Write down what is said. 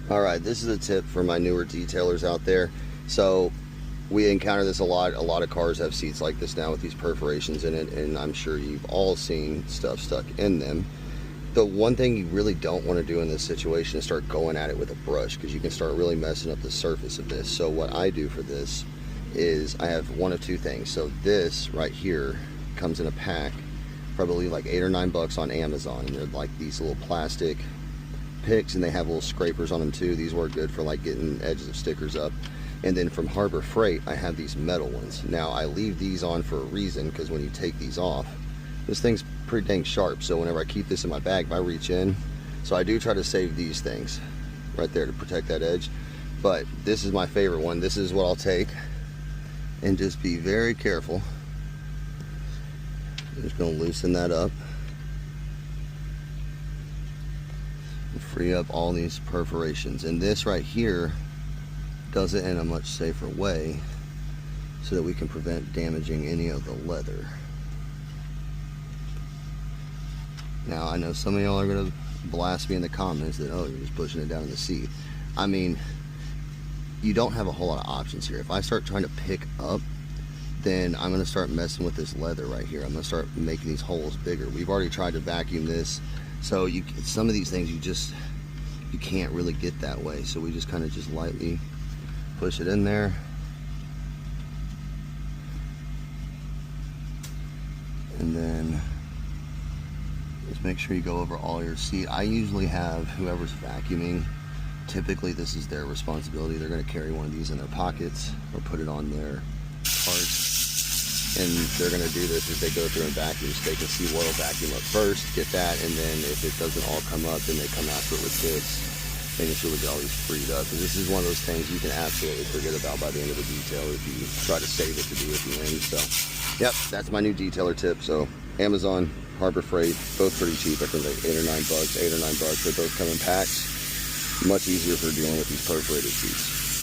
All right, this is a tip for my newer detailers out there. So we encounter this a lot. A lot of cars have seats like this now with these perforations in it, and I'm sure you've all seen stuff stuck in them. The one thing you really don't want to do in this situation is start going at it with a brush, because you can start really messing up the surface of this. So what I do for this is I have one of two things. So this right here comes in a pack, probably like $8 or $9 on Amazon, and they're like these little plastic picks, and they have little scrapers on them too. These work good for like getting edges of stickers up. And then from Harbor Freight, I have these metal ones. Now I leave these on for a reason, because when you take these off, this thing's pretty dang sharp. So whenever I keep this in my bag, if I reach in, so I do try to save these things right there to protect that edge. But this is my favorite one. This is what I'll take, and just be very careful. I'm just gonna loosen that up and free up all these perforations. And this right here does it in a much safer way, so that we can prevent damaging any of the leather. Now I know some of y'all are gonna blast me in the comments that, oh, you're just pushing it down in the seat. I mean, you don't have a whole lot of options here. If I start trying to pick up, then I'm gonna start messing with this leather right here. I'm gonna start making these holes bigger. We've already tried to vacuum this, so some of these things you can't really get that way. So we just kind of just lightly push it in there. And then just make sure you go over all your seat. I usually have whoever's vacuuming, typically this is their responsibility. They're going to carry one of these in their pockets or put it on their cart. And they're going to do this as they go through and vacuum, so they can see what'll vacuum up first, get that, and then if it doesn't all come up, then they come after it with this, making sure we get all these freed up. Because this is one of those things you can absolutely forget about by the end of the detailer if you try to save it to do at the end. So, yep, that's my new detailer tip. So, Amazon, Harbor Freight, both pretty cheap. I think like $8 or $9, $8 or $9, but those come in packs. Much easier for dealing with these perforated seats.